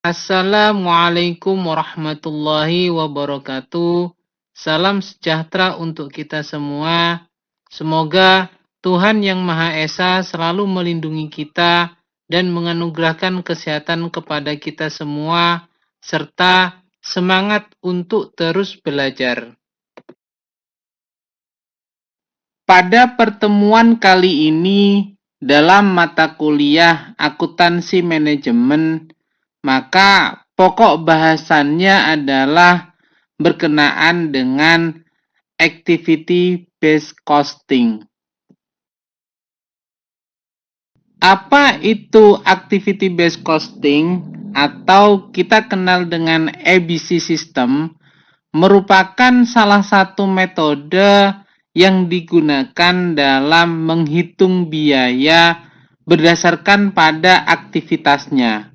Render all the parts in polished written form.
Assalamualaikum warahmatullahi wabarakatuh. Salam sejahtera untuk kita semua. Semoga Tuhan Yang Maha Esa selalu melindungi kita dan menganugerahkan kesehatan kepada kita semua, serta semangat untuk terus belajar. Pada pertemuan kali ini, dalam mata kuliah akuntansi manajemen, maka pokok bahasannya adalah berkenaan dengan activity based costing. Apa itu activity based costing atau kita kenal dengan ABC system? Merupakan salah satu metode yang digunakan dalam menghitung biaya berdasarkan pada aktivitasnya,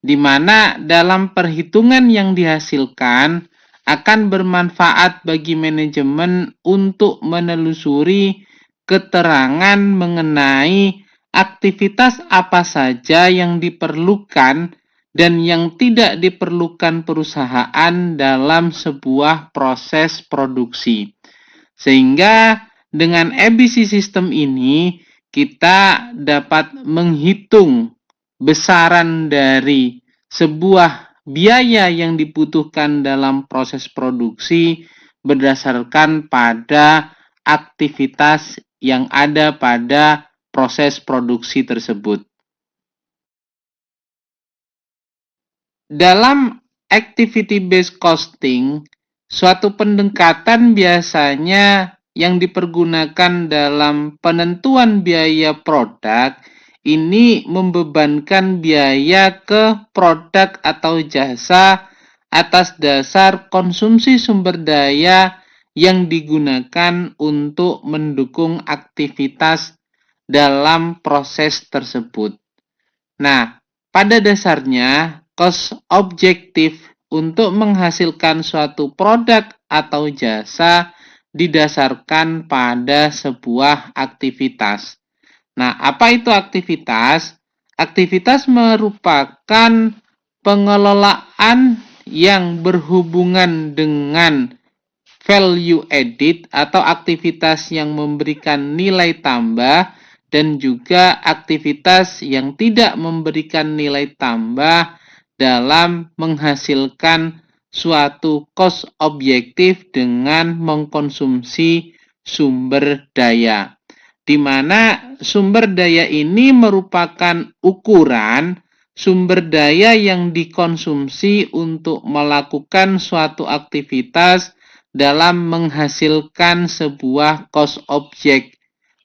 di mana dalam perhitungan yang dihasilkan akan bermanfaat bagi manajemen untuk menelusuri keterangan mengenai aktivitas apa saja yang diperlukan dan yang tidak diperlukan perusahaan dalam sebuah proses produksi. Sehingga dengan ABC system ini kita dapat menghitung besaran dari sebuah biaya yang dibutuhkan dalam proses produksi berdasarkan pada aktivitas yang ada pada proses produksi tersebut. Dalam activity based costing, suatu pendekatan biasanya yang dipergunakan dalam penentuan biaya produk ini membebankan biaya ke produk atau jasa atas dasar konsumsi sumber daya yang digunakan untuk mendukung aktivitas dalam proses tersebut. Nah, pada dasarnya, cost objektif untuk menghasilkan suatu produk atau jasa didasarkan pada sebuah aktivitas. Nah, apa itu aktivitas? Aktivitas merupakan pengelolaan yang berhubungan dengan value added atau aktivitas yang memberikan nilai tambah dan juga aktivitas yang tidak memberikan nilai tambah dalam menghasilkan suatu cost objektif dengan mengkonsumsi sumber daya, di mana sumber daya ini merupakan ukuran sumber daya yang dikonsumsi untuk melakukan suatu aktivitas dalam menghasilkan sebuah cost objek.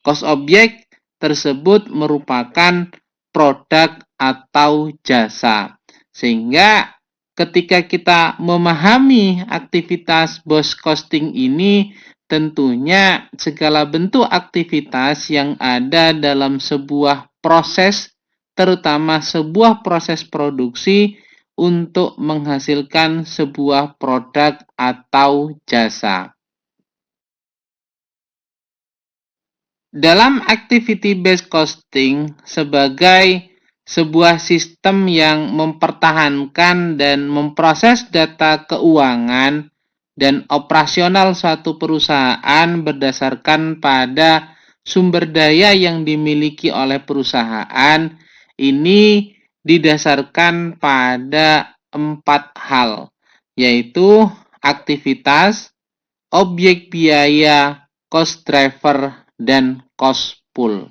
Cost objek tersebut merupakan produk atau jasa. Sehingga ketika kita memahami aktivitas based costing ini, tentunya segala bentuk aktivitas yang ada dalam sebuah proses, terutama sebuah proses produksi, untuk menghasilkan sebuah produk atau jasa. Dalam activity based costing sebagai sebuah sistem yang mempertahankan dan memproses data keuangan dan operasional suatu perusahaan berdasarkan pada sumber daya yang dimiliki oleh perusahaan, ini didasarkan pada 4 hal, yaitu aktivitas, objek biaya, cost driver, dan cost pool.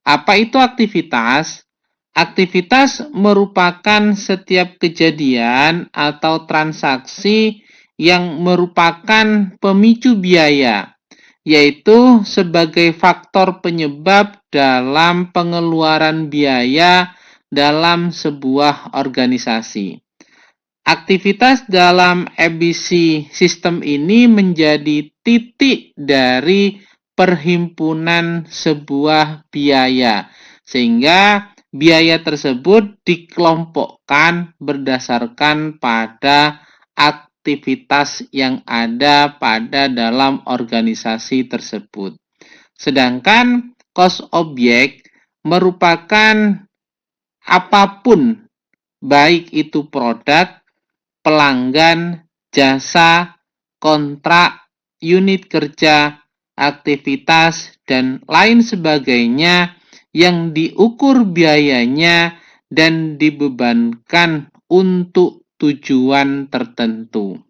Apa itu aktivitas? Aktivitas merupakan setiap kejadian atau transaksi yang merupakan pemicu biaya, yaitu sebagai faktor penyebab dalam pengeluaran biaya dalam sebuah organisasi. Aktivitas dalam ABC sistem ini menjadi titik dari perhimpunan sebuah biaya, sehingga biaya tersebut dikelompokkan berdasarkan pada aktivitas yang ada pada dalam organisasi tersebut. Sedangkan cost objek merupakan apapun baik itu produk, pelanggan, jasa, kontrak, unit kerja, aktivitas, dan lain sebagainya yang diukur biayanya dan dibebankan untuk tujuan tertentu.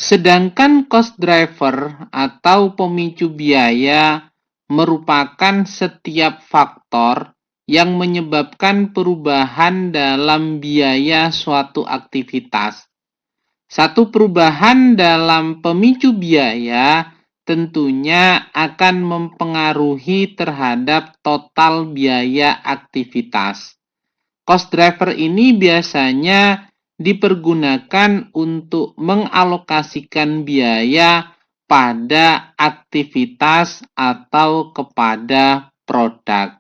Sedangkan cost driver atau pemicu biaya merupakan setiap faktor yang menyebabkan perubahan dalam biaya suatu aktivitas. Satu perubahan dalam pemicu biaya tentunya akan mempengaruhi terhadap total biaya aktivitas. Cost driver ini biasanya dipergunakan untuk mengalokasikan biaya pada aktivitas atau kepada produk.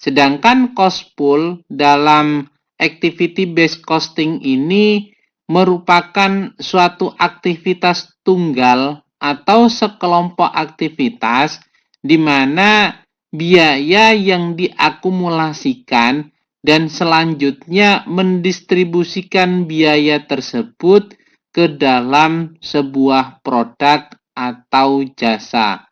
Sedangkan cost pool dalam activity based costing ini merupakan suatu aktivitas tunggal atau sekelompok aktivitas di mana biaya yang diakumulasikan dan selanjutnya mendistribusikan biaya tersebut ke dalam sebuah produk atau jasa.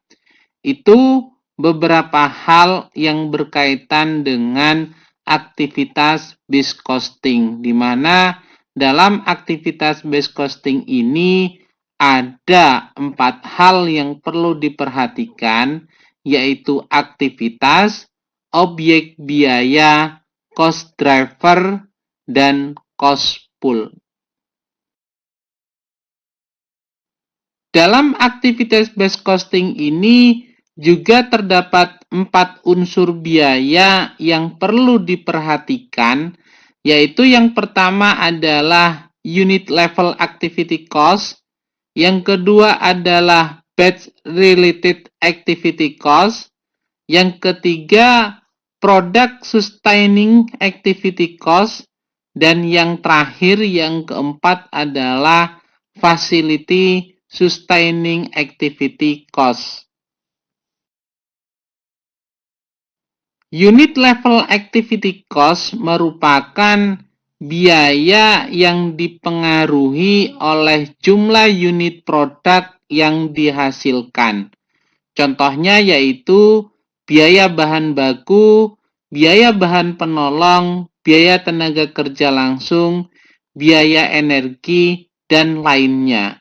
Itu beberapa hal yang berkaitan dengan aktivitas based costing, di mana dalam aktivitas based costing ini ada 4 hal yang perlu diperhatikan, yaitu aktivitas, objek biaya, cost driver, dan cost pool. Dalam aktivitas based costing ini juga terdapat 4 unsur biaya yang perlu diperhatikan, yaitu yang pertama adalah unit level activity cost, yang kedua adalah batch related activity cost, yang ketiga product sustaining activity cost, dan yang terakhir yang keempat adalah facility sustaining activity cost. Unit level activity cost merupakan biaya yang dipengaruhi oleh jumlah unit produk yang dihasilkan. Contohnya yaitu biaya bahan baku, biaya bahan penolong, biaya tenaga kerja langsung, biaya energi, dan lainnya.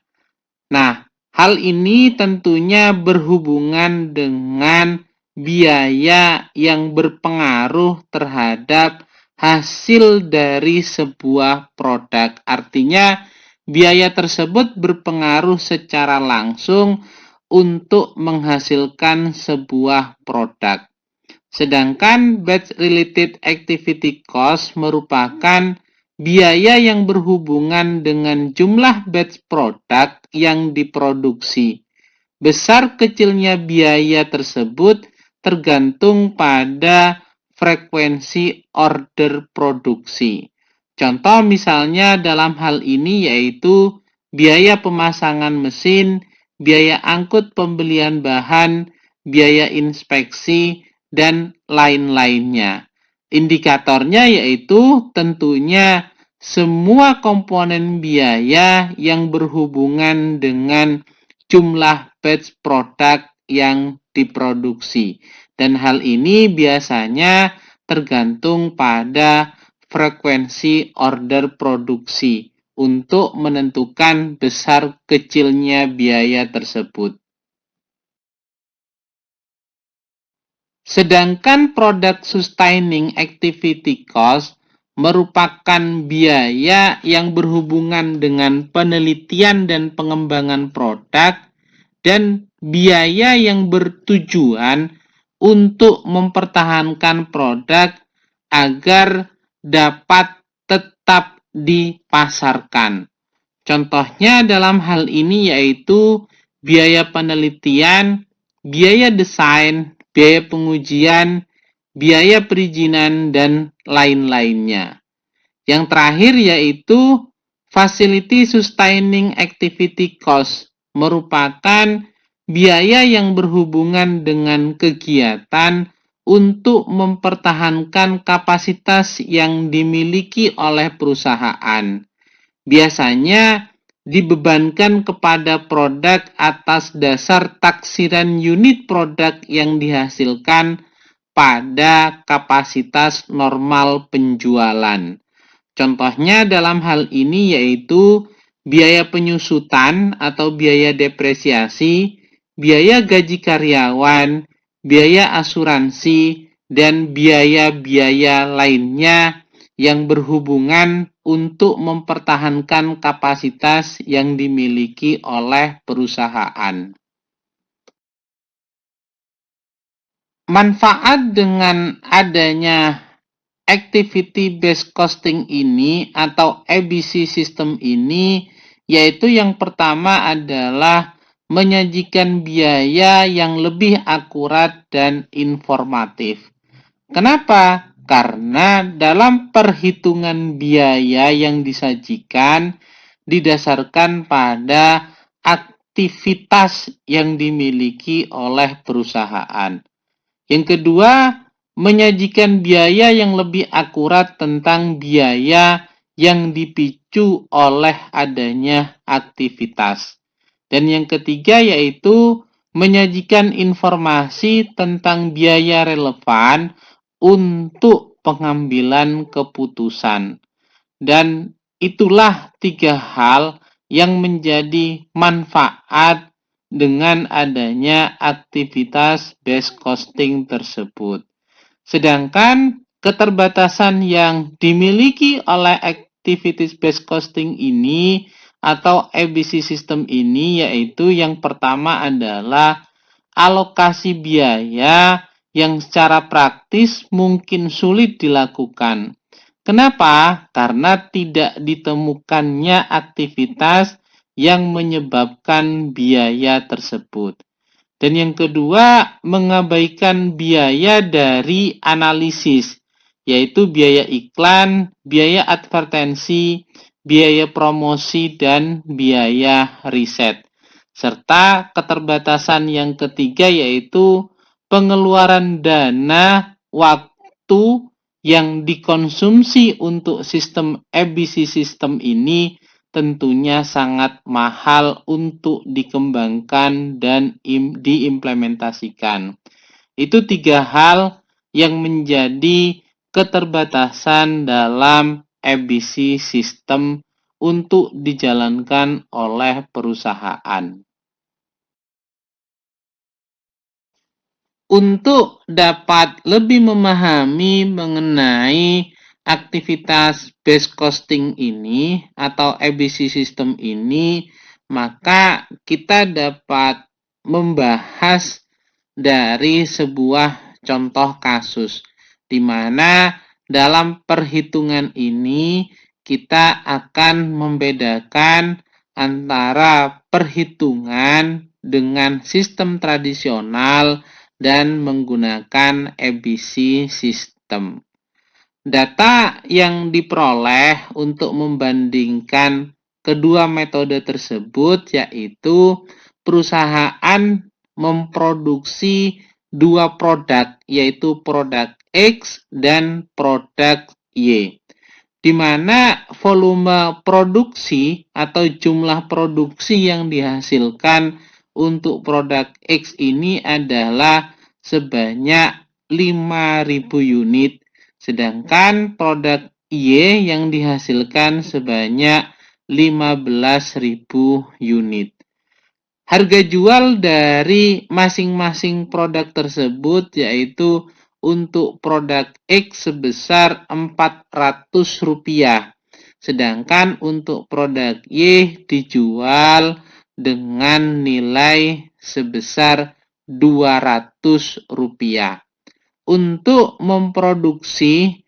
Nah, hal ini tentunya berhubungan dengan biaya yang berpengaruh terhadap hasil dari sebuah produk. Artinya, biaya tersebut berpengaruh secara langsung untuk menghasilkan sebuah produk. Sedangkan batch related activity cost merupakan biaya yang berhubungan dengan jumlah batch produk yang diproduksi. Besar kecilnya biaya tersebut tergantung pada frekuensi order produksi. Contoh misalnya dalam hal ini yaitu biaya pemasangan mesin, biaya angkut pembelian bahan, biaya inspeksi, dan lain-lainnya. Indikatornya yaitu tentunya semua komponen biaya yang berhubungan dengan jumlah batch produk yang diproduksi. Dan hal ini biasanya tergantung pada frekuensi order produksi untuk menentukan besar kecilnya biaya tersebut. Sedangkan product sustaining activity cost merupakan biaya yang berhubungan dengan penelitian dan pengembangan produk dan biaya yang bertujuan untuk mempertahankan produk agar dapat tetap dipasarkan. Contohnya dalam hal ini yaitu biaya penelitian, biaya desain, biaya pengujian, biaya perizinan, dan lain-lainnya. Yang terakhir yaitu facility sustaining activity cost, merupakan biaya yang berhubungan dengan kegiatan untuk mempertahankan kapasitas yang dimiliki oleh perusahaan. Biasanya dibebankan kepada produk atas dasar taksiran unit produk yang dihasilkan pada kapasitas normal penjualan. Contohnya dalam hal ini yaitu biaya penyusutan atau biaya depresiasi, biaya gaji karyawan, biaya asuransi, dan biaya-biaya lainnya yang berhubungan untuk mempertahankan kapasitas yang dimiliki oleh perusahaan. Manfaat dengan adanya activity based costing ini atau ABC system ini yaitu yang pertama adalah menyajikan biaya yang lebih akurat dan informatif. Kenapa? Karena dalam perhitungan biaya yang disajikan didasarkan pada aktivitas yang dimiliki oleh perusahaan. Yang kedua, menyajikan biaya yang lebih akurat tentang biaya yang dipicu oleh adanya aktivitas. Dan yang ketiga yaitu menyajikan informasi tentang biaya relevan untuk pengambilan keputusan. Dan itulah 3 hal yang menjadi manfaat dengan adanya aktivitas based costing tersebut. Sedangkan keterbatasan yang dimiliki oleh activities based costing ini atau ABC system ini yaitu yang pertama adalah alokasi biaya yang secara praktis mungkin sulit dilakukan. Kenapa? Karena tidak ditemukannya aktivitas yang menyebabkan biaya tersebut. Dan yang kedua, mengabaikan biaya dari analisis, yaitu biaya iklan, biaya advertensi, biaya promosi, dan biaya riset. Serta keterbatasan yang ketiga yaitu pengeluaran dana waktu yang dikonsumsi untuk sistem ABC system ini tentunya sangat mahal untuk dikembangkan dan diimplementasikan. Itu 3 hal yang menjadi keterbatasan dalam ABC system untuk dijalankan oleh perusahaan. Untuk dapat lebih memahami mengenai aktivitas based costing ini atau ABC system ini, maka kita dapat membahas dari sebuah contoh kasus di mana dalam perhitungan ini kita akan membedakan antara perhitungan dengan sistem tradisional dan menggunakan ABC system. Data yang diperoleh untuk membandingkan kedua metode tersebut yaitu perusahaan memproduksi 2 produk yaitu produk X dan produk Y. Di mana volume produksi atau jumlah produksi yang dihasilkan untuk produk X ini adalah sebanyak 5.000 unit, sedangkan produk Y yang dihasilkan sebanyak 15.000 unit. Harga jual dari masing-masing produk tersebut yaitu untuk produk X sebesar Rp400, sedangkan untuk produk Y dijual dengan nilai sebesar Rp200. Untuk memproduksi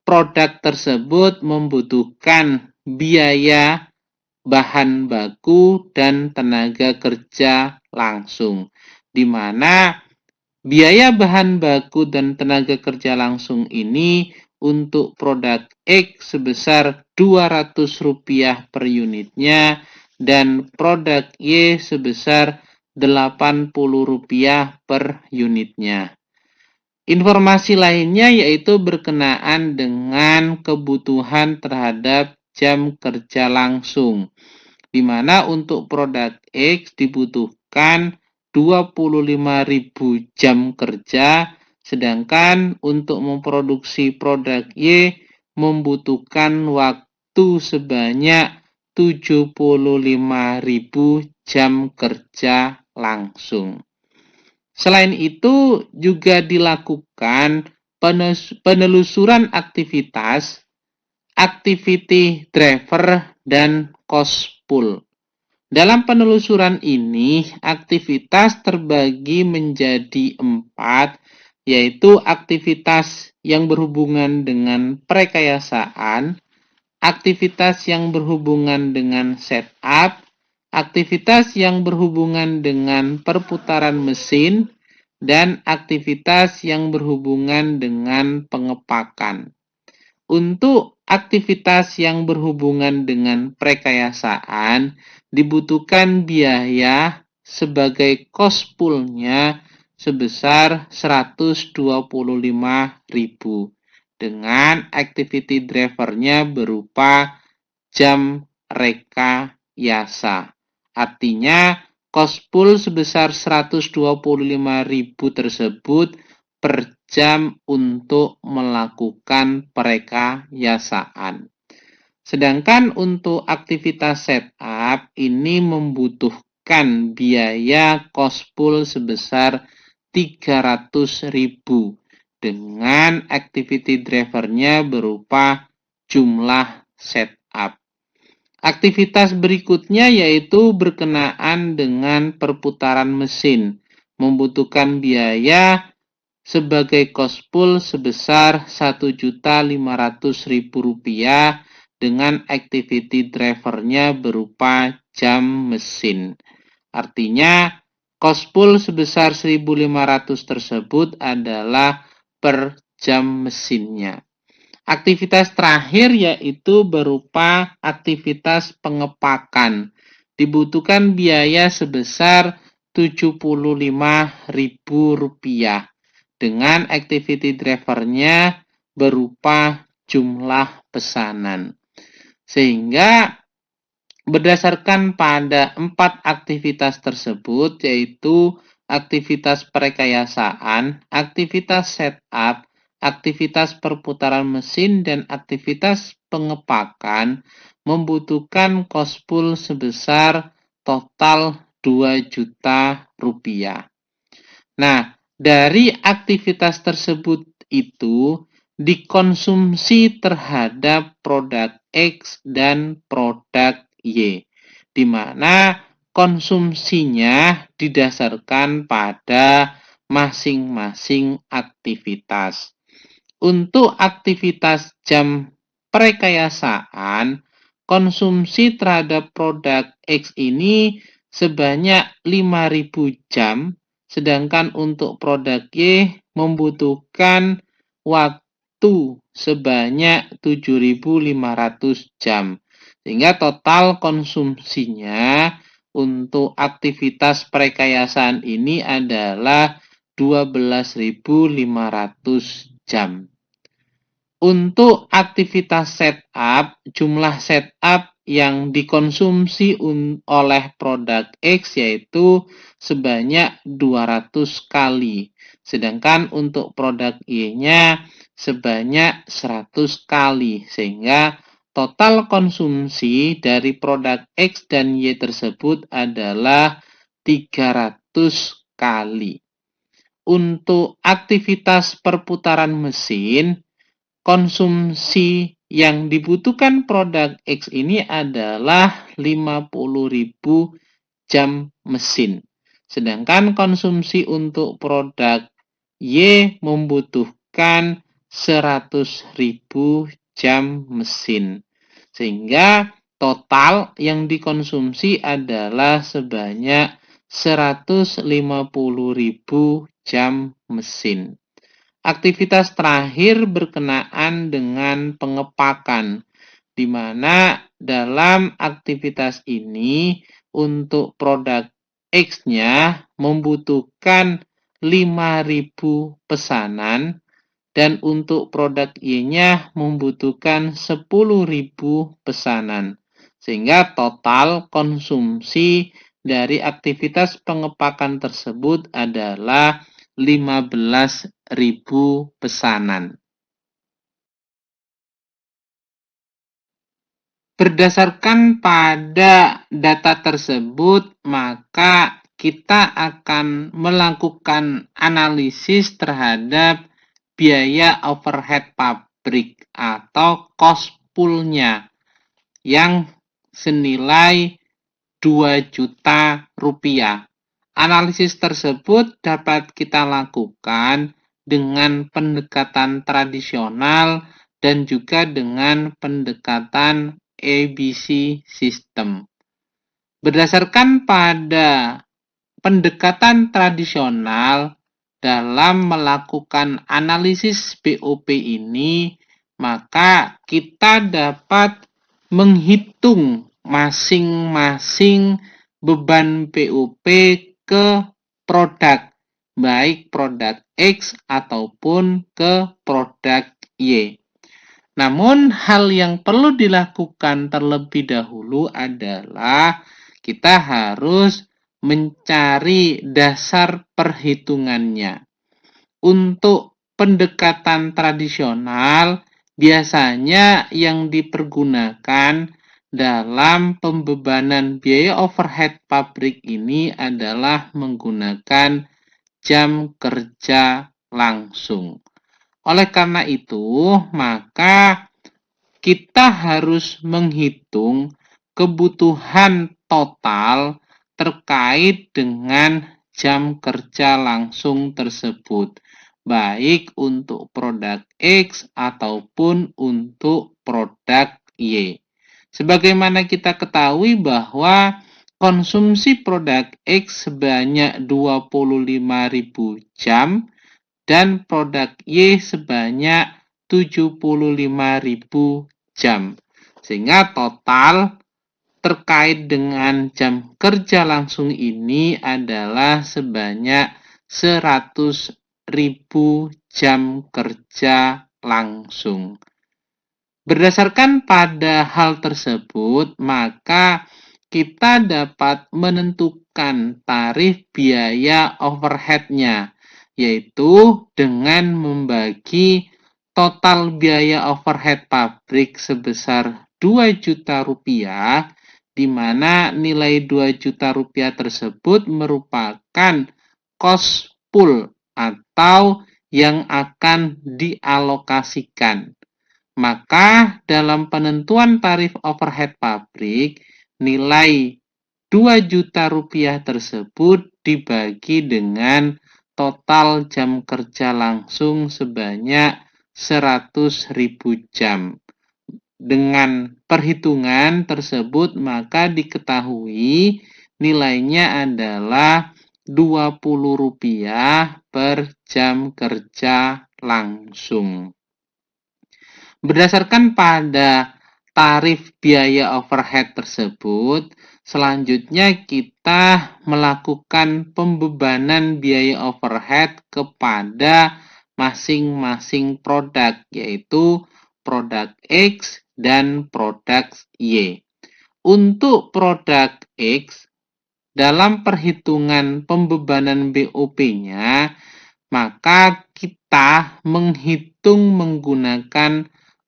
produk tersebut membutuhkan biaya bahan baku dan tenaga kerja langsung, di mana biaya bahan baku dan tenaga kerja langsung ini untuk produk X sebesar Rp200 per unitnya dan produk Y sebesar Rp80 per unitnya. Informasi lainnya yaitu berkenaan dengan kebutuhan terhadap jam kerja langsung, di mana untuk produk X dibutuhkan 25.000 jam kerja, sedangkan untuk memproduksi produk Y membutuhkan waktu sebanyak 75.000 jam kerja langsung. Selain itu juga dilakukan penelusuran aktivitas, activity driver, dan cost pool. Dalam penelusuran ini, aktivitas terbagi menjadi 4, yaitu aktivitas yang berhubungan dengan perekayasaan, aktivitas yang berhubungan dengan setup, aktivitas yang berhubungan dengan perputaran mesin, dan aktivitas yang berhubungan dengan pengepakan. Untuk aktivitas yang berhubungan dengan perekayasaan, dibutuhkan biaya sebagai cost pool-nya sebesar 125.000 dengan activity driver-nya berupa jam rekayasa. Artinya, cost pool sebesar 125.000 tersebut per jam untuk melakukan perekayasaan. Sedangkan untuk aktivitas setup ini membutuhkan biaya cost pool sebesar 300.000 dengan activity driver-nya berupa jumlah setup. Aktivitas berikutnya yaitu berkenaan dengan perputaran mesin, membutuhkan biaya sebagai cost pool sebesar Rp1.500.000 dengan activity driver-nya berupa jam mesin. Artinya, cost pool sebesar 1.500 tersebut adalah per jam mesinnya. Aktivitas terakhir yaitu berupa aktivitas pengepakan. Dibutuhkan biaya sebesar Rp75.000 dengan activity driver-nya berupa jumlah pesanan. Sehingga berdasarkan pada 4 aktivitas tersebut, yaitu aktivitas perekayasaan, aktivitas setup, aktivitas perputaran mesin, dan aktivitas pengepakan, membutuhkan cost pool sebesar total Rp2 juta. Nah, dari aktivitas tersebut itu dikonsumsi terhadap produk X dan produk Y, di mana konsumsinya didasarkan pada masing-masing aktivitas. Untuk aktivitas jam perekayasaan, konsumsi terhadap produk X ini sebanyak 5.000 jam, sedangkan untuk produk Y membutuhkan waktu sebanyak 7.500 jam. Sehingga total konsumsinya untuk aktivitas perekayasaan ini adalah 12.500 jam. Untuk aktivitas setup, jumlah setup yang dikonsumsi oleh produk X yaitu sebanyak 200 kali. Sedangkan untuk produk Y-nya sebanyak 100 kali. Sehingga total konsumsi dari produk X dan Y tersebut adalah 300 kali. Untuk aktivitas perputaran mesin, konsumsi yang dibutuhkan produk X ini adalah 50.000 jam mesin. Sedangkan konsumsi untuk produk Y membutuhkan 100.000 jam mesin. Sehingga total yang dikonsumsi adalah sebanyak 150.000 jam mesin. Aktivitas terakhir berkenaan dengan pengepakan, di mana dalam aktivitas ini untuk produk X-nya membutuhkan 5.000 pesanan, dan untuk produk Y-nya membutuhkan 10.000 pesanan. Sehingga total konsumsi dari aktivitas pengepakan tersebut adalah 15.000 pesanan. Berdasarkan pada data tersebut, maka kita akan melakukan analisis terhadap biaya overhead pabrik atau cost pool-nya yang senilai 2 juta rupiah. Analisis tersebut dapat kita lakukan dengan pendekatan tradisional dan juga dengan pendekatan ABC System. Berdasarkan pada pendekatan tradisional dalam melakukan analisis BOP ini, maka kita dapat menghitung masing-masing beban BOP ke produk, baik produk X ataupun ke produk Y. Namun hal yang perlu dilakukan terlebih dahulu adalah kita harus mencari dasar perhitungannya. Untuk pendekatan tradisional, biasanya yang dipergunakan dalam pembebanan biaya overhead pabrik ini adalah menggunakan jam kerja langsung. Oleh karena itu, maka kita harus menghitung kebutuhan total terkait dengan jam kerja langsung tersebut, baik untuk produk X ataupun untuk produk Y. Sebagaimana kita ketahui bahwa konsumsi produk X sebanyak 25.000 jam dan produk Y sebanyak 75.000 jam. Sehingga total terkait dengan jam kerja langsung ini adalah sebanyak 100.000 jam kerja langsung. Berdasarkan pada hal tersebut, maka kita dapat menentukan tarif biaya overhead-nya, yaitu dengan membagi total biaya overhead pabrik sebesar 2 juta rupiah, di mana nilai 2 juta rupiah tersebut merupakan cost pool atau yang akan dialokasikan. Maka dalam penentuan tarif overhead pabrik, nilai 2 juta rupiah tersebut dibagi dengan total jam kerja langsung sebanyak 100.000 jam. Dengan perhitungan tersebut maka diketahui nilainya adalah Rp20 per jam kerja langsung. Berdasarkan pada tarif biaya overhead tersebut, selanjutnya kita melakukan pembebanan biaya overhead kepada masing-masing produk, yaitu produk X dan produk Y. Untuk produk X, dalam perhitungan pembebanan BOP-nya, maka kita menghitung menggunakan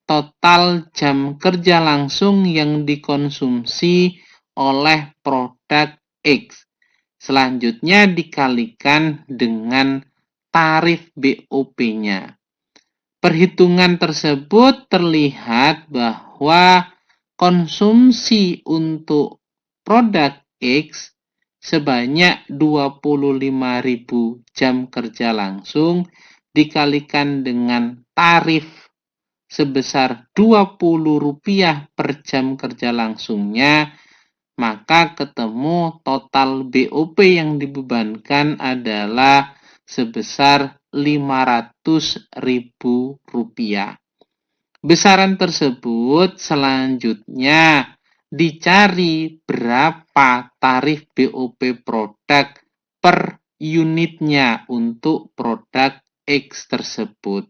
total jam kerja langsung yang dikonsumsi oleh produk X. Selanjutnya dikalikan dengan tarif BOP-nya. Perhitungan tersebut terlihat bahwa konsumsi untuk produk X sebanyak 25.000 jam kerja langsung dikalikan dengan tarif sebesar Rp20 per jam kerja langsungnya, maka ketemu total BOP yang dibebankan adalah sebesar Rp500.000. Besaran tersebut selanjutnya dicari berapa tarif BOP produk per unitnya untuk produk X tersebut.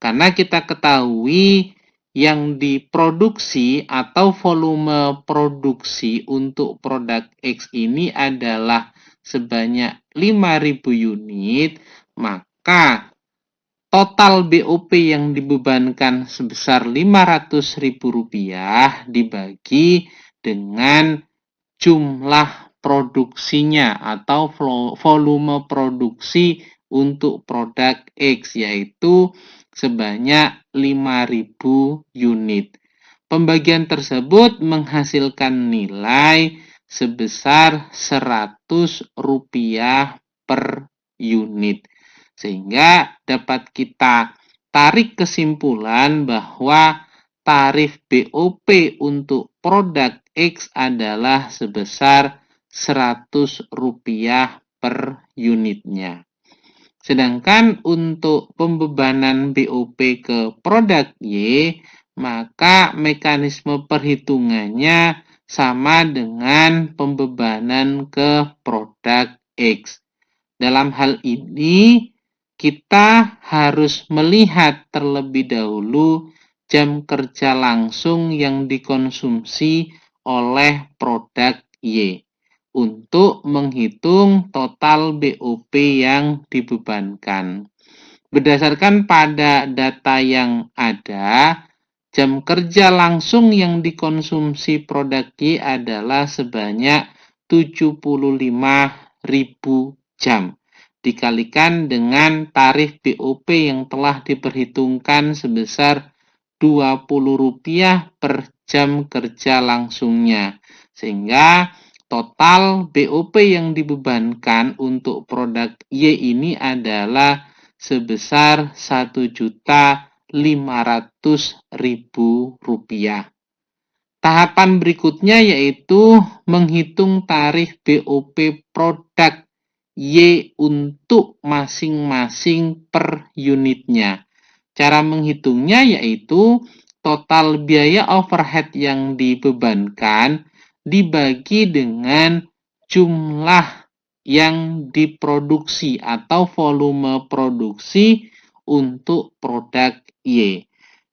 Karena kita ketahui yang diproduksi atau volume produksi untuk produk X ini adalah sebanyak 5.000 unit, maka total BOP yang dibebankan sebesar Rp500.000 dibagi dengan jumlah produksinya atau volume produksi untuk produk X, yaitu sebanyak 5.000 unit. Pembagian tersebut menghasilkan nilai sebesar Rp100 per unit. Sehingga dapat kita tarik kesimpulan bahwa tarif BOP untuk produk X adalah sebesar Rp100 per unitnya. Sedangkan untuk pembebanan BOP ke produk Y, maka mekanisme perhitungannya sama dengan pembebanan ke produk X. Dalam hal ini, kita harus melihat terlebih dahulu jam kerja langsung yang dikonsumsi oleh produk Y untuk menghitung total BOP yang dibebankan. Berdasarkan pada data yang ada, jam kerja langsung yang dikonsumsi produk Y adalah sebanyak 75.000 jam. Dikalikan dengan tarif BOP yang telah diperhitungkan sebesar Rp20 per jam kerja langsungnya. Sehingga total BOP yang dibebankan untuk produk Y ini adalah sebesar Rp1.500.000. Tahapan berikutnya yaitu menghitung tarif BOP produk Y untuk masing-masing per unitnya. Cara menghitungnya yaitu total biaya overhead yang dibebankan dibagi dengan jumlah yang diproduksi atau volume produksi untuk produk Y.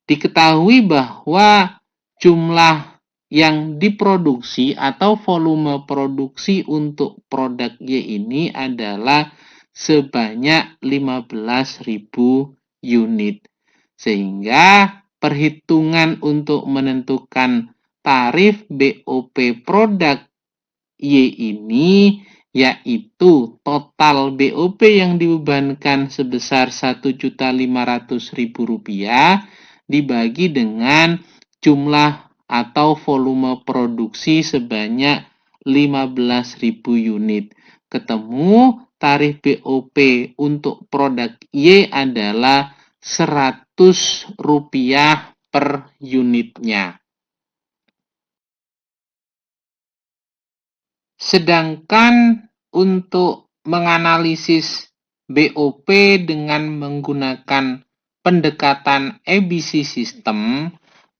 Diketahui bahwa jumlah yang diproduksi atau volume produksi untuk produk Y ini adalah sebanyak 15.000 unit. Sehingga perhitungan untuk menentukan tarif BOP produk Y ini yaitu total BOP yang dibebankan sebesar Rp1.500.000 dibagi dengan jumlah atau volume produksi sebanyak 15.000 unit. Ketemu tarif BOP untuk produk Y adalah Rp100 per unitnya. Sedangkan untuk menganalisis BOP dengan menggunakan pendekatan ABC system,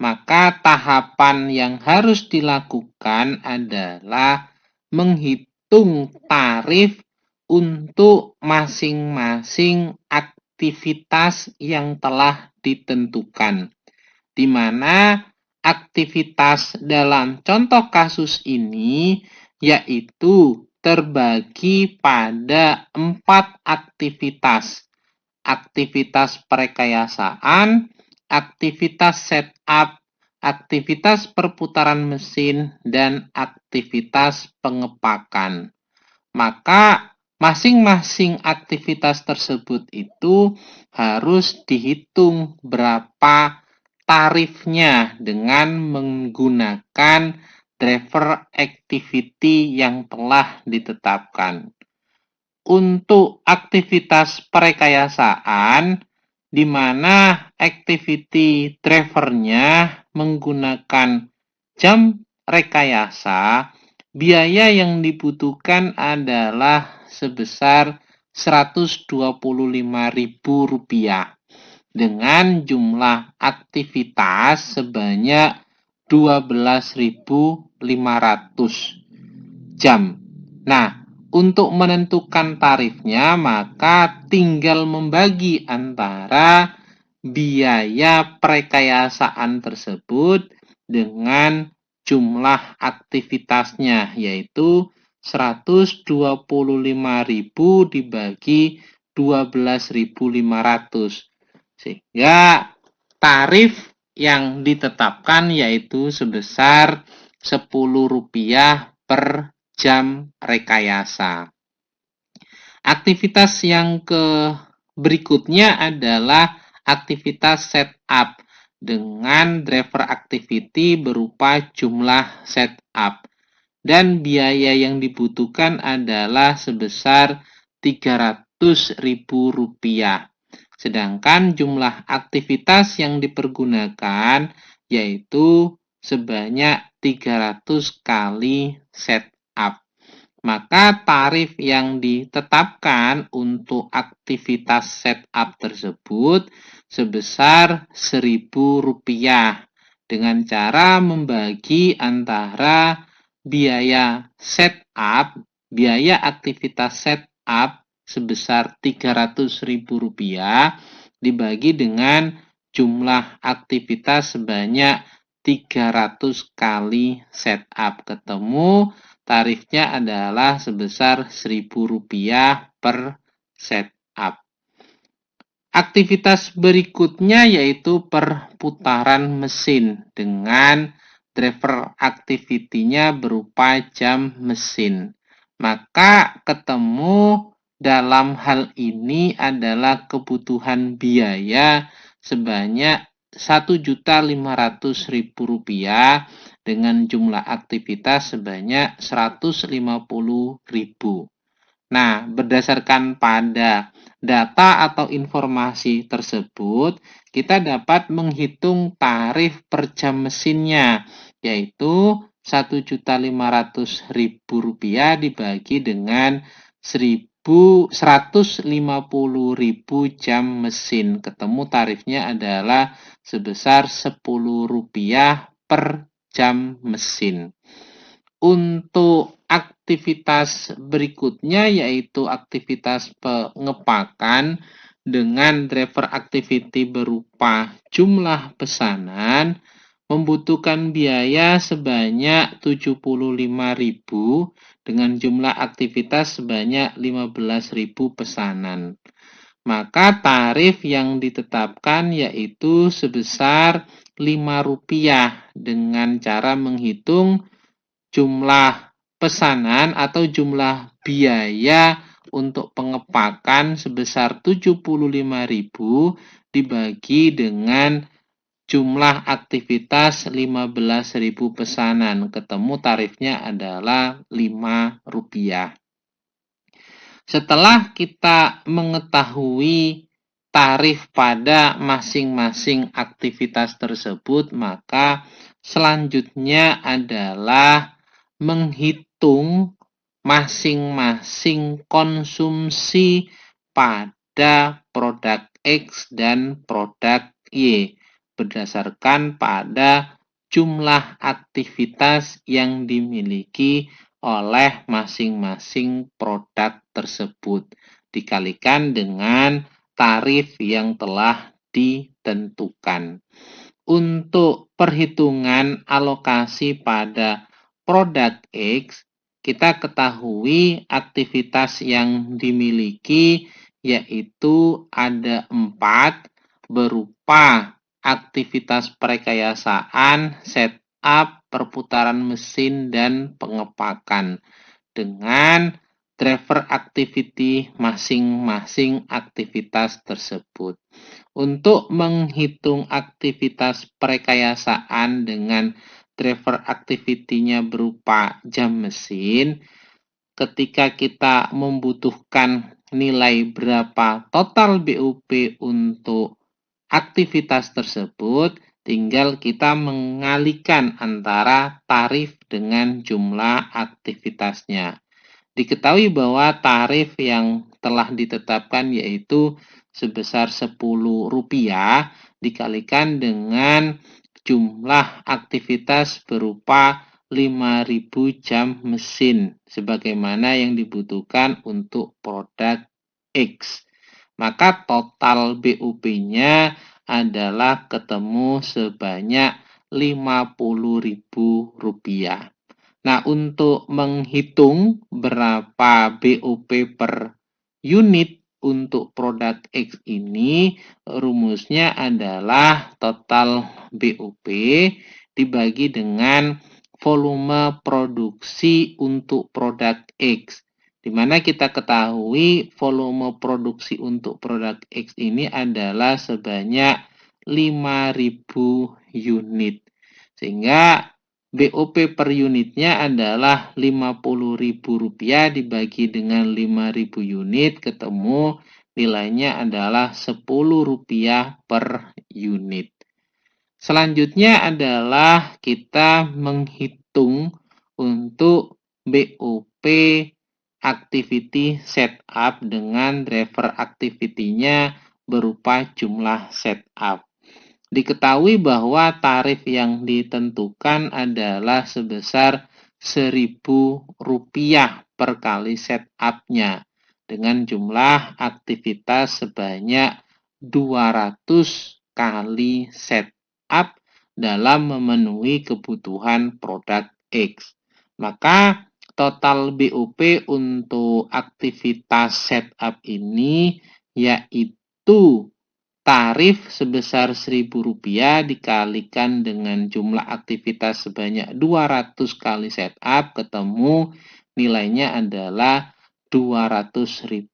maka tahapan yang harus dilakukan adalah menghitung tarif untuk masing-masing aktivitas yang telah ditentukan, di mana aktivitas dalam contoh kasus ini yaitu terbagi pada 4 aktivitas. Aktivitas perekayasaan, aktivitas setup, aktivitas perputaran mesin, dan aktivitas pengepakan. Maka masing-masing aktivitas tersebut itu harus dihitung berapa tarifnya dengan menggunakan driver activity yang telah ditetapkan. Untuk aktivitas perekayasaan, di mana activity drivernya menggunakan jam rekayasa, biaya yang dibutuhkan adalah sebesar Rp125.000 dengan jumlah aktivitas sebanyak 12.500 jam. Nah, untuk menentukan tarifnya, maka tinggal membagi antara biaya perekayasaan tersebut dengan jumlah aktivitasnya, yaitu 125.000 dibagi 12.500. Sehingga tarif yang ditetapkan yaitu sebesar Rp10 per jam rekayasa. Aktivitas yang berikutnya adalah aktivitas setup dengan driver activity berupa jumlah setup. Dan biaya yang dibutuhkan adalah sebesar Rp300.000. Sedangkan jumlah aktivitas yang dipergunakan yaitu sebanyak 300 kali setup. Maka tarif yang ditetapkan untuk aktivitas setup tersebut sebesar Rp1.000 dengan cara membagi antara biaya setup, biaya aktivitas setup sebesar Rp300.000 dibagi dengan jumlah aktivitas sebanyak 300 kali setup. Ketemu tarifnya adalah sebesar Rp1.000 per setup. Aktivitas berikutnya yaitu perputaran mesin dengan driver activity-nya berupa jam mesin. Maka ketemu dalam hal ini adalah kebutuhan biaya sebanyak Rp1.500.000 dengan jumlah aktivitas sebanyak 150.000. Nah, berdasarkan pada data atau informasi tersebut, kita dapat menghitung tarif per jam mesinnya, yaitu Rp1.500.000 dibagi dengan 150.000 jam mesin. Ketemu tarifnya adalah sebesar Rp10 per jam mesin. Untuk aktivitas berikutnya yaitu aktivitas pengepakan dengan driver activity berupa jumlah pesanan membutuhkan biaya sebanyak Rp75.000 dengan jumlah aktivitas sebanyak 15.000 pesanan. Maka tarif yang ditetapkan yaitu sebesar Rp5 dengan cara menghitung jumlah pesanan atau jumlah biaya untuk pengepakan sebesar Rp75.000 dibagi dengan jumlah aktivitas 15.000 pesanan. Ketemu tarifnya adalah Rp5. Setelah kita mengetahui tarif pada masing-masing aktivitas tersebut, maka selanjutnya adalah menghitung masing-masing konsumsi pada produk X dan produk Y berdasarkan pada jumlah aktivitas yang dimiliki oleh masing-masing produk tersebut dikalikan dengan tarif yang telah ditentukan. Untuk perhitungan alokasi pada produk X, kita ketahui aktivitas yang dimiliki yaitu ada 4 berupa aktivitas perekayasaan, setup, perputaran mesin, dan pengepakan dengan driver activity masing-masing aktivitas tersebut. Untuk menghitung aktivitas perekayasaan dengan driver activity-nya berupa jam mesin, ketika kita membutuhkan nilai berapa total BUP untuk aktivitas tersebut, tinggal kita mengalihkan antara tarif dengan jumlah aktivitasnya. Diketahui bahwa tarif yang telah ditetapkan yaitu sebesar Rp10 dikalikan dengan jumlah aktivitas berupa 5.000 jam mesin sebagaimana yang dibutuhkan untuk produk X. Maka total BUP-nya adalah ketemu sebanyak Rp50.000. Nah, untuk menghitung berapa BUP per unit untuk produk X ini, rumusnya adalah total BUP dibagi dengan volume produksi untuk produk X. Di mana kita ketahui volume produksi untuk produk X ini adalah sebanyak 5.000 unit. Sehingga BOP per unitnya adalah Rp50.000 dibagi dengan 5.000 unit, ketemu nilainya adalah Rp10 per unit. Selanjutnya adalah kita menghitung untuk BOP activity setup dengan driver activity-nya berupa jumlah setup. Diketahui bahwa tarif yang ditentukan adalah sebesar Rp1.000 per kali setup-nya dengan jumlah aktivitas sebanyak 200 kali setup dalam memenuhi kebutuhan produk X. Maka total BOP untuk aktivitas setup ini yaitu tarif sebesar Rp1.000 dikalikan dengan jumlah aktivitas sebanyak 200 kali setup, ketemu nilainya adalah Rp200.000.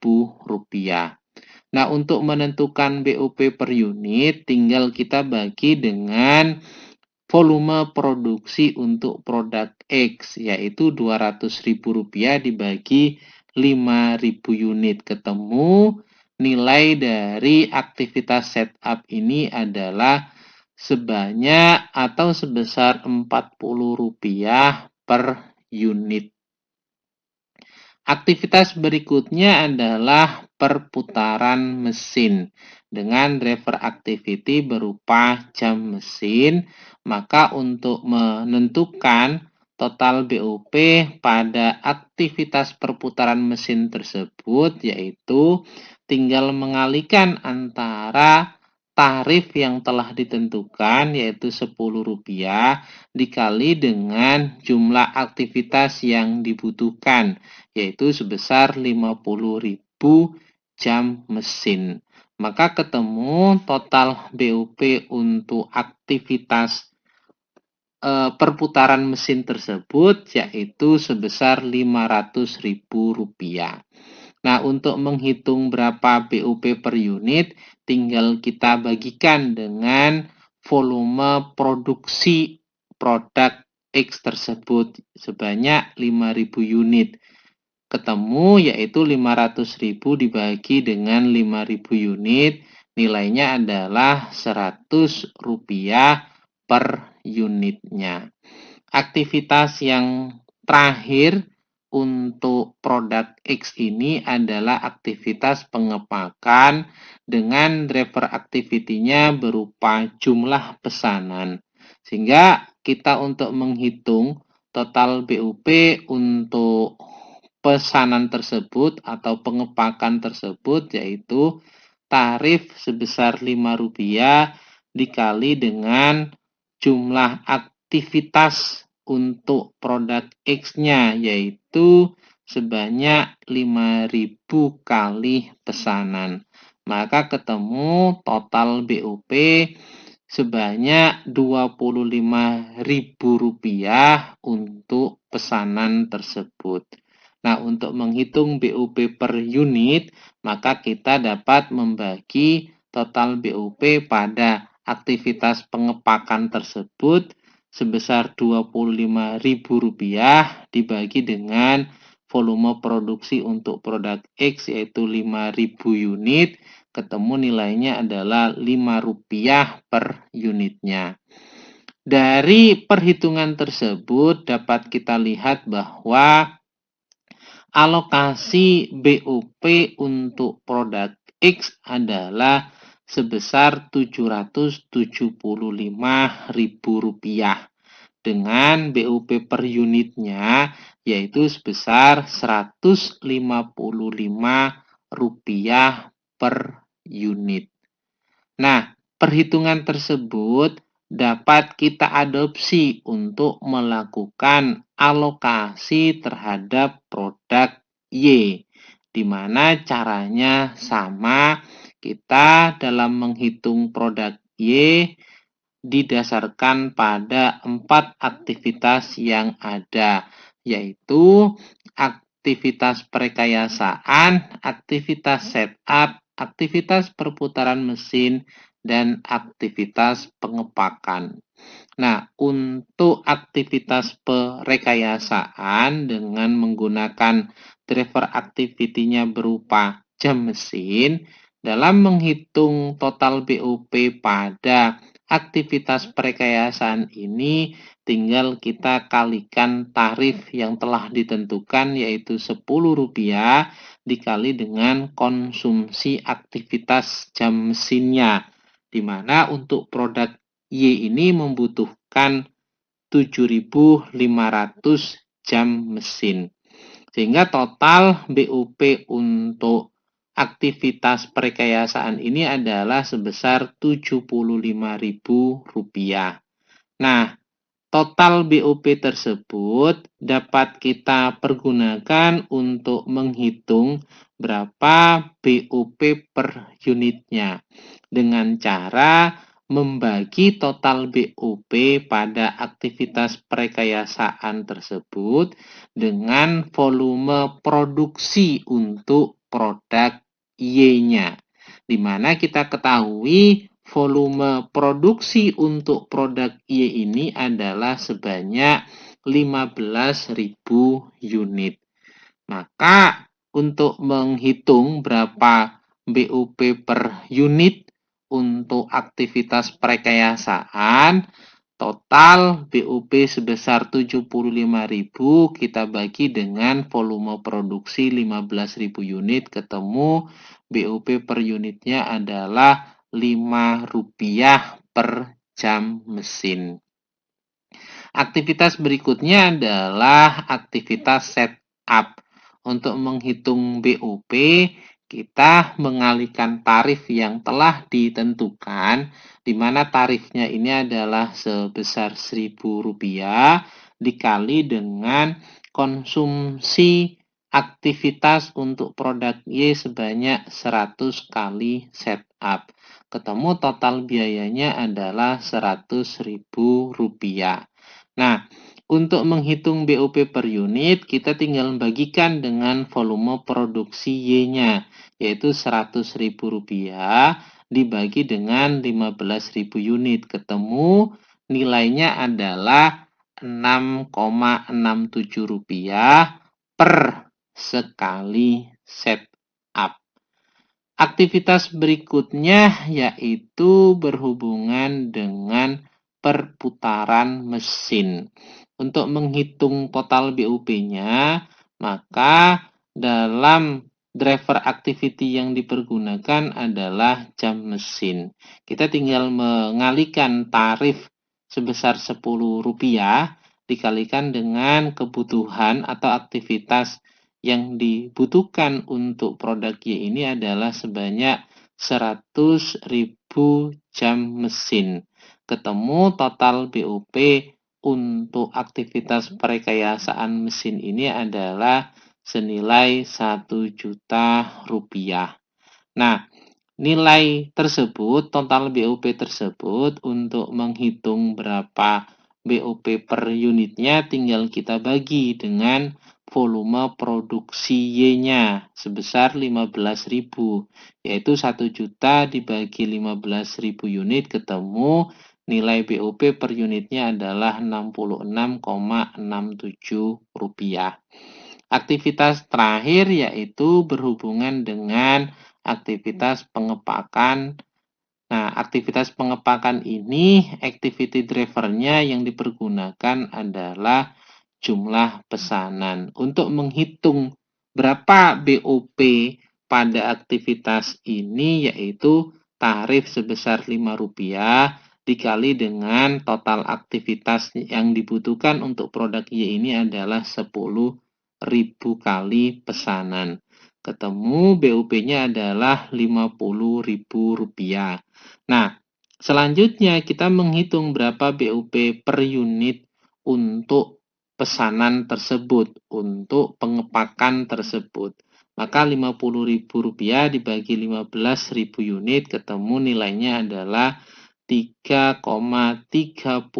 Nah, untuk menentukan BOP per unit, tinggal kita bagi dengan volume produksi untuk produk X, yaitu Rp200.000 dibagi 5.000 unit. Ketemu nilai dari aktivitas setup ini adalah sebanyak atau sebesar Rp40 per unit. Aktivitas berikutnya adalah perputaran mesin dengan driver activity berupa jam mesin. Maka untuk menentukan total BOP pada aktivitas perputaran mesin tersebut, yaitu tinggal mengalihkan antara tarif yang telah ditentukan yaitu Rp10 dikali dengan jumlah aktivitas yang dibutuhkan yaitu sebesar 50.000 jam mesin. Maka ketemu total BOP untuk aktivitas perputaran mesin tersebut yaitu sebesar Rp500.000. Nah, untuk menghitung berapa BOP per unit, tinggal kita bagikan dengan volume produksi produk X tersebut sebanyak 5.000 unit. Ketemu yaitu 500.000 dibagi dengan 5.000 unit, nilainya adalah Rp100 per unitnya. Aktivitas yang terakhir untuk produk X ini adalah aktivitas pengepakan dengan driver activity-nya berupa jumlah pesanan. Sehingga kita untuk menghitung total BUP untuk pesanan tersebut atau pengepakan tersebut yaitu tarif sebesar Rp5 dikali dengan jumlah aktivitas untuk produk X-nya yaitu sebanyak 5.000 kali pesanan. Maka ketemu total BOP sebanyak Rp25.000 untuk pesanan tersebut. Nah, untuk menghitung BOP per unit, maka kita dapat membagi total BOP pada aktivitas pengepakan tersebut sebesar Rp25.000 dibagi dengan volume produksi untuk produk X yaitu 5.000 unit, ketemu nilainya adalah Rp5 per unitnya. Dari perhitungan tersebut dapat kita lihat bahwa alokasi BOP untuk produk X adalah sebesar Rp775.000 dengan BUP per unitnya yaitu sebesar Rp155 per unit. Nah, perhitungan tersebut dapat kita adopsi untuk melakukan alokasi terhadap produk Y, di mana caranya sama. Kita dalam menghitung produk Y didasarkan pada 4 aktivitas yang ada, yaitu aktivitas perekayasaan, aktivitas setup, aktivitas perputaran mesin, dan aktivitas pengepakan. Nah, untuk aktivitas perekayasaan dengan menggunakan driver activity-nya berupa jam mesin, dalam menghitung total BUP pada aktivitas perekayasaan ini tinggal kita kalikan tarif yang telah ditentukan yaitu Rp10 dikali dengan konsumsi aktivitas jam mesinnya, di mana untuk produk Y ini membutuhkan 7.500 jam mesin. Sehingga total BUP untuk aktivitas perekayasaan ini adalah sebesar Rp75.000. Nah, total BUP tersebut dapat kita pergunakan untuk menghitung berapa BUP per unitnya dengan cara membagi total BUP pada aktivitas perekayasaan tersebut dengan volume produksi untuk produk Y-nya, di mana kita ketahui volume produksi untuk produk Y ini adalah sebanyak 15.000 unit. Maka untuk menghitung berapa BUP per unit untuk aktivitas perekayasaan, total BUP sebesar 75.000 kita bagi dengan volume produksi 15.000 unit, ketemu BUP per unitnya adalah Rp5 per jam mesin. Aktivitas berikutnya adalah aktivitas setup. Untuk menghitung BUP, kita mengalihkan tarif yang telah ditentukan, di mana tarifnya ini adalah sebesar Rp1.000 dikali dengan konsumsi aktivitas untuk produk Y sebanyak 100 kali setup. Ketemu total biayanya adalah Rp100.000. Nah, untuk menghitung BUP per unit, kita tinggal bagikan dengan volume produksi Y-nya, yaitu Rp100.000 dibagi dengan 15.000 unit. Ketemu nilainya adalah Rp6,67 per sekali setup. Aktivitas berikutnya yaitu berhubungan dengan perputaran mesin. Untuk menghitung total BUP-nya, maka dalam driver activity yang dipergunakan adalah jam mesin. Kita tinggal mengalihkan tarif sebesar Rp10 dikalikan dengan kebutuhan atau aktivitas yang dibutuhkan untuk produk Y ini adalah sebanyak 100.000 jam mesin. Ketemu total BUP untuk aktivitas perekayasaan mesin ini adalah senilai Rp1.000.000. Nah, nilai tersebut, total BUP tersebut untuk menghitung berapa BUP per unitnya tinggal kita bagi dengan volume produksi Y-nya sebesar 15.000, yaitu 1 juta dibagi 15.000 unit, ketemu nilai BUP per unitnya adalah Rp66,67. Aktivitas terakhir yaitu berhubungan dengan aktivitas pengepakan. Nah, aktivitas pengepakan ini, activity drivernya yang dipergunakan adalah jumlah pesanan. Untuk menghitung berapa BUP pada aktivitas ini, yaitu tarif sebesar Rp5 dikali dengan total aktivitas yang dibutuhkan untuk produk Y ini adalah 10.000 kali pesanan. Ketemu BUP-nya adalah Rp50.000. Nah, selanjutnya kita menghitung berapa BUP per unit untuk pesanan tersebut, untuk pengepakan tersebut. Maka Rp50.000 dibagi 15.000 unit, ketemu nilainya adalah Rp3,33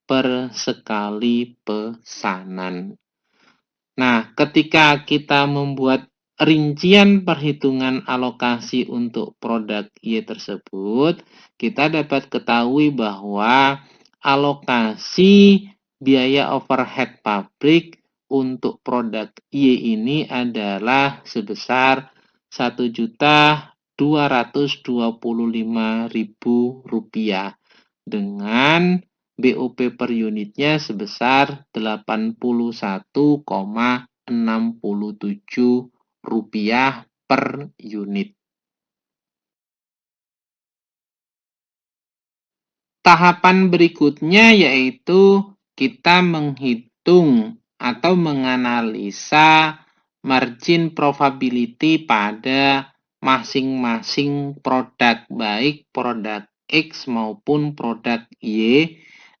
per sekali pesanan. Nah, ketika kita membuat rincian perhitungan alokasi untuk produk Y tersebut, kita dapat ketahui bahwa alokasi biaya overhead pabrik untuk produk Y ini adalah sebesar Rp1.225.000 dengan BUP per unitnya sebesar Rp81,67 per unit. Tahapan berikutnya yaitu kita menghitung atau menganalisa margin profitability pada masing-masing produk, baik produk X maupun produk Y,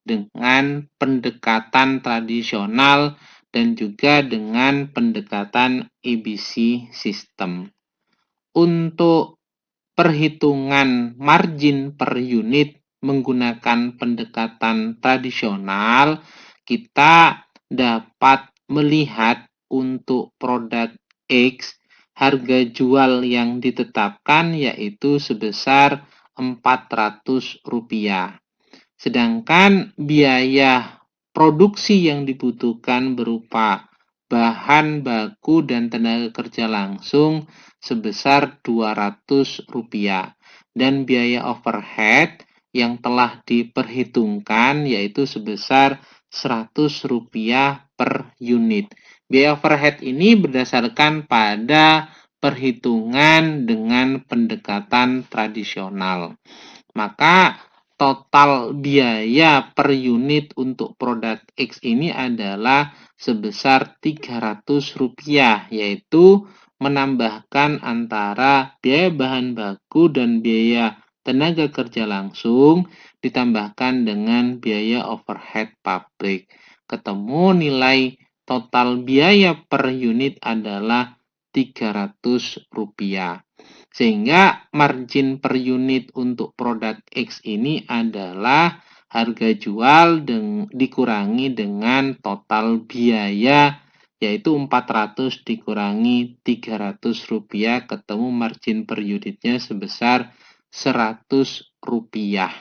dengan pendekatan tradisional dan juga dengan pendekatan ABC system. Untuk perhitungan margin per unit menggunakan pendekatan tradisional, kita dapat melihat untuk produk X, harga jual yang ditetapkan yaitu sebesar Rp400. Sedangkan biaya produksi yang dibutuhkan berupa bahan baku dan tenaga kerja langsung sebesar Rp200 dan biaya overhead yang telah diperhitungkan yaitu sebesar Rp100 per unit. Biaya overhead ini berdasarkan pada perhitungan dengan pendekatan tradisional. Maka total biaya per unit untuk produk X ini adalah sebesar Rp300, yaitu menambahkan antara biaya bahan baku dan biaya tenaga kerja langsung ditambahkan dengan biaya overhead pabrik. Ketemu nilai total biaya per unit adalah Rp300. Sehingga margin per unit untuk produk X ini adalah harga jual dikurangi dengan total biaya, yaitu 400 dikurangi Rp300, ketemu margin per unitnya sebesar Rp100.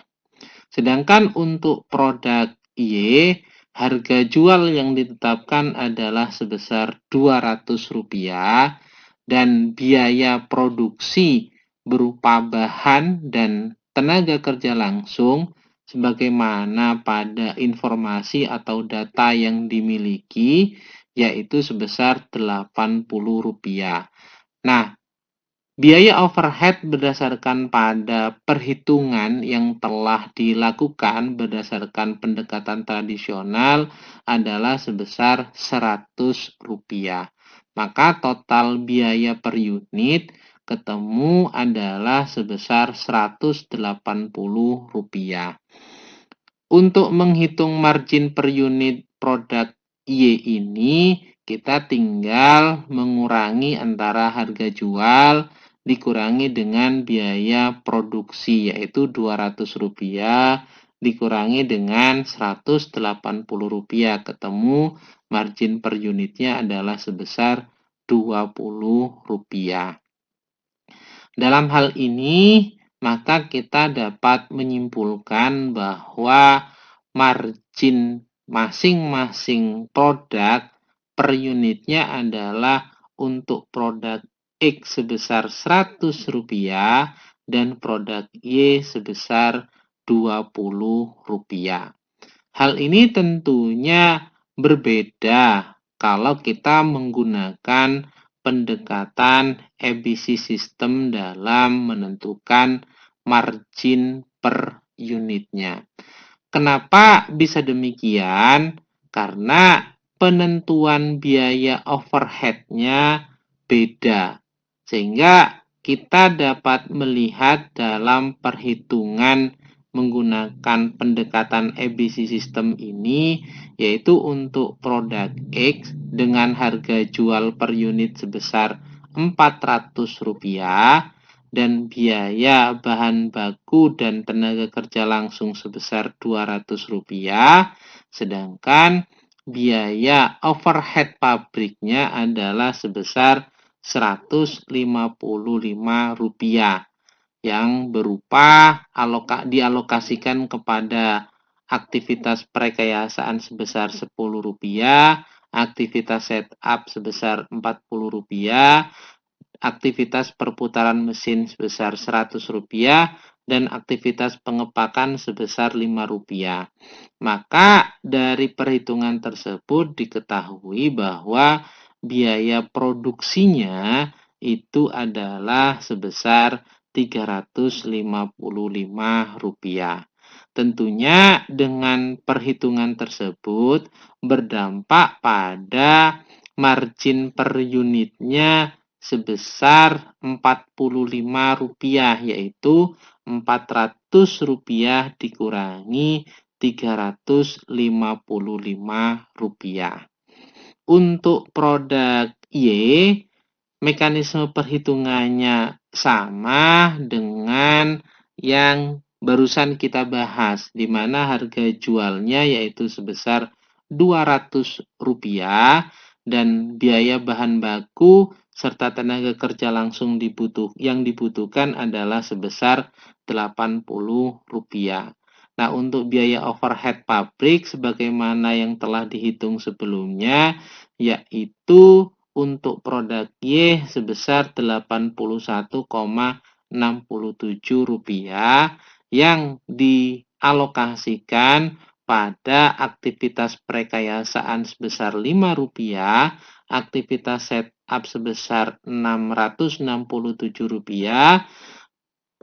Sedangkan untuk produk Y, harga jual yang ditetapkan adalah sebesar Rp200 dan biaya produksi berupa bahan dan tenaga kerja langsung sebagaimana pada informasi atau data yang dimiliki yaitu sebesar Rp80. Nah, biaya overhead berdasarkan pada perhitungan yang telah dilakukan berdasarkan pendekatan tradisional adalah sebesar Rp100. Maka total biaya per unit ketemu adalah sebesar Rp180. Untuk menghitung margin per unit produk Y ini, kita tinggal mengurangi antara harga jual dikurangi dengan biaya produksi, yaitu Rp200 dikurangi dengan Rp180, ketemu margin per unitnya adalah sebesar Rp20. Dalam hal ini, maka kita dapat menyimpulkan bahwa margin masing-masing produk per unitnya adalah untuk produk X sebesar Rp100 dan produk Y sebesar Rp20. Hal ini tentunya berbeda kalau kita menggunakan pendekatan ABC system dalam menentukan margin per unitnya. Kenapa bisa demikian? Karena penentuan biaya overhead-nya beda. Sehingga kita dapat melihat dalam perhitungan menggunakan pendekatan ABC system ini, yaitu untuk produk X dengan harga jual per unit sebesar Rp400 dan biaya bahan baku dan tenaga kerja langsung sebesar Rp200, sedangkan biaya overhead pabriknya adalah sebesar Rp155 yang berupa dialokasikan kepada aktivitas perekayasaan sebesar Rp10, aktivitas setup sebesar Rp40, aktivitas perputaran mesin sebesar Rp100, dan aktivitas pengepakan sebesar Rp5. Maka dari perhitungan tersebut diketahui bahwa biaya produksinya itu adalah sebesar Rp355. Tentunya dengan perhitungan tersebut berdampak pada margin per unitnya sebesar Rp45, yaitu Rp400 dikurangi Rp355. Untuk produk Y, mekanisme perhitungannya sama dengan yang barusan kita bahas, di mana harga jualnya yaitu sebesar Rp200 dan biaya bahan baku serta tenaga kerja langsung yang dibutuhkan adalah sebesar Rp80. Nah, untuk biaya overhead pabrik sebagaimana yang telah dihitung sebelumnya, yaitu untuk produk Y sebesar Rp81,67 yang dialokasikan pada aktivitas perekayasaan sebesar Rp5, aktivitas setup sebesar Rp667,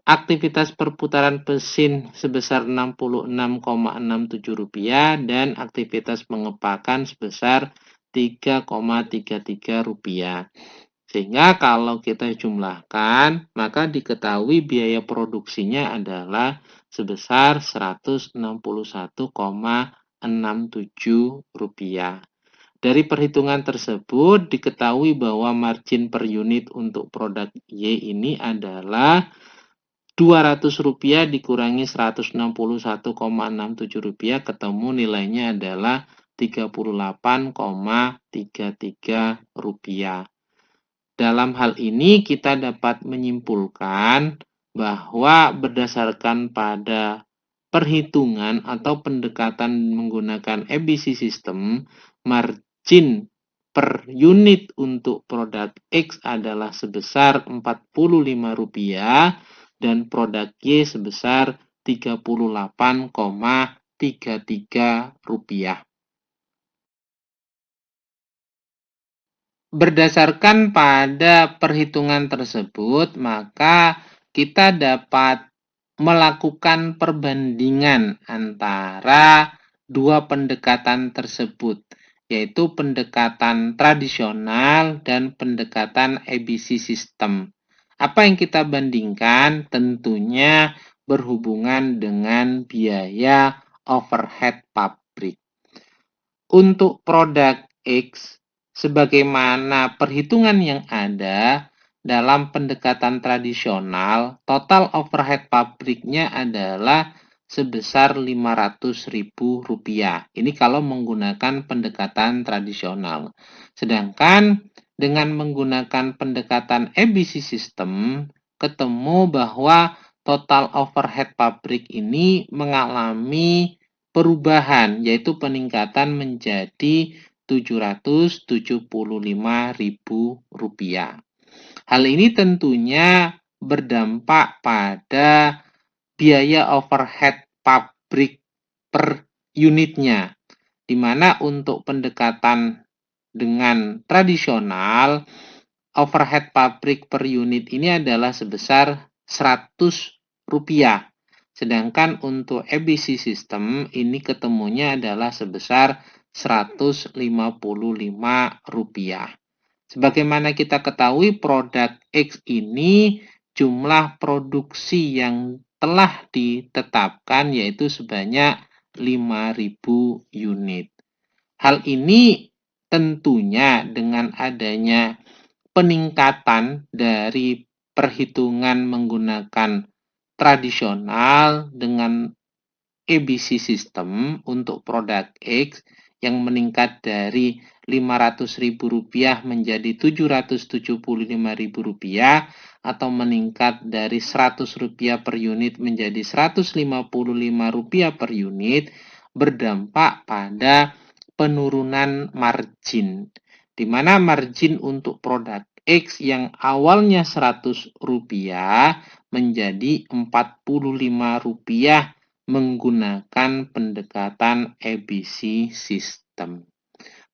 aktivitas perputaran mesin sebesar Rp66,67 dan aktivitas pengepakan sebesar Rp3,33. Sehingga kalau kita jumlahkan, maka diketahui biaya produksinya adalah sebesar Rp161,67. Dari perhitungan tersebut diketahui bahwa margin per unit untuk produk Y ini adalah Rp200 dikurangi Rp161,67, ketemu nilainya adalah Rp38,33. Dalam hal ini kita dapat menyimpulkan bahwa berdasarkan pada perhitungan atau pendekatan menggunakan ABC system, margin per unit untuk produk X adalah sebesar Rp45 dan produk Y sebesar Rp38,33. Berdasarkan pada perhitungan tersebut, maka kita dapat melakukan perbandingan antara dua pendekatan tersebut, yaitu pendekatan tradisional dan pendekatan ABC system. Apa yang kita bandingkan? Tentunya berhubungan dengan biaya overhead pabrik. Untuk produk X, sebagaimana perhitungan yang ada dalam pendekatan tradisional, total overhead pabriknya adalah sebesar Rp500.000. Ini kalau menggunakan pendekatan tradisional. Sedangkan dengan menggunakan pendekatan ABC system, ketemu bahwa total overhead pabrik ini mengalami perubahan, yaitu peningkatan menjadi Rp775.000. Hal ini tentunya berdampak pada biaya overhead pabrik per unitnya, di mana untuk pendekatan dengan tradisional, overhead pabrik per unit ini adalah sebesar rupiah. Sedangkan untuk ABC System ini ketemunya adalah sebesar Rp155. Sebagaimana kita ketahui, produk X ini jumlah produksi yang telah ditetapkan yaitu sebanyak 5.000 unit. Hal ini tentunya dengan adanya peningkatan dari perhitungan menggunakan tradisional dengan ABC System untuk produk X yang meningkat dari Rp500.000 menjadi Rp775.000 atau meningkat dari Rp100 per unit menjadi Rp155 per unit berdampak pada penurunan margin, di mana margin untuk produk X yang awalnya Rp100 menjadi Rp45 menggunakan pendekatan ABC System.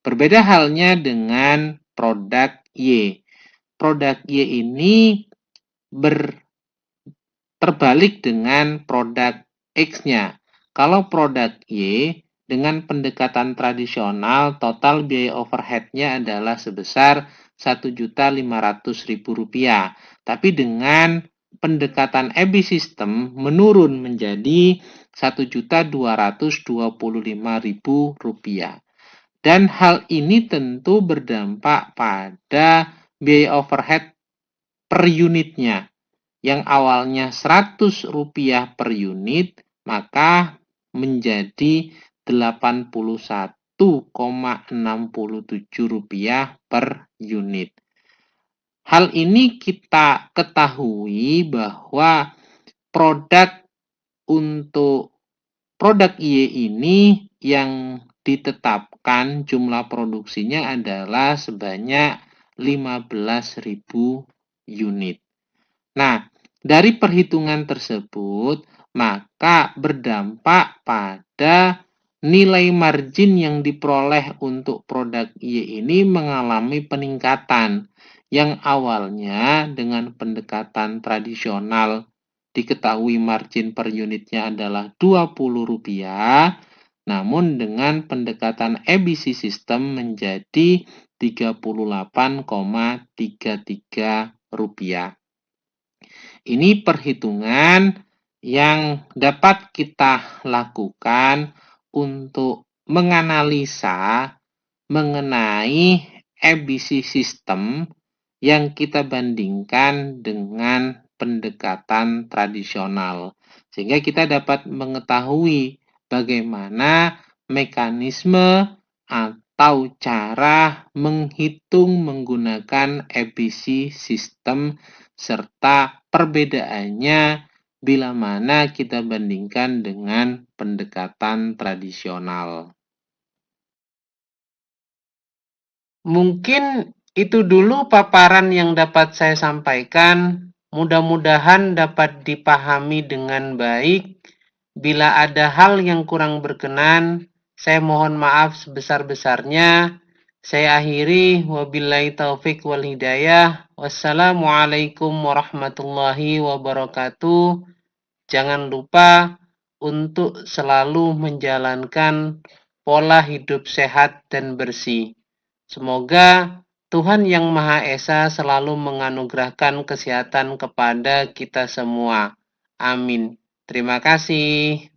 Berbeda halnya dengan produk Y. Produk Y ini terbalik dengan produk X-nya. Kalau produk Y dengan pendekatan tradisional, total biaya overhead-nya adalah sebesar Rp1.500.000. Tapi dengan pendekatan ABC System menurun menjadi Rp1.225.000. Dan hal ini tentu berdampak pada biaya overhead per unitnya. Yang awalnya Rp100 per unit, maka menjadi Rp81,67 per unit. Hal ini kita ketahui bahwa untuk produk Y ini yang ditetapkan jumlah produksinya adalah sebanyak 15.000 unit. Nah, dari perhitungan tersebut, maka berdampak pada nilai margin yang diperoleh untuk produk Y ini mengalami peningkatan yang awalnya dengan pendekatan tradisional diketahui margin per unitnya adalah Rp20, namun dengan pendekatan ABC System menjadi Rp38,33. Ini perhitungan yang dapat kita lakukan untuk menganalisa mengenai ABC System yang kita bandingkan dengan pendekatan tradisional. Sehingga kita dapat mengetahui bagaimana mekanisme atau cara menghitung menggunakan ABC System serta perbedaannya bila mana kita bandingkan dengan pendekatan tradisional. Mungkin itu dulu paparan yang dapat saya sampaikan. Mudah-mudahan dapat dipahami dengan baik. Bila ada hal yang kurang berkenan, saya mohon maaf sebesar-besarnya. Saya akhiri, wabillahi taufik wal hidayah. Wassalamualaikum warahmatullahi wabarakatuh. Jangan lupa untuk selalu menjalankan pola hidup sehat dan bersih. Semoga Tuhan Yang Maha Esa selalu menganugerahkan kesehatan kepada kita semua. Amin. Terima kasih.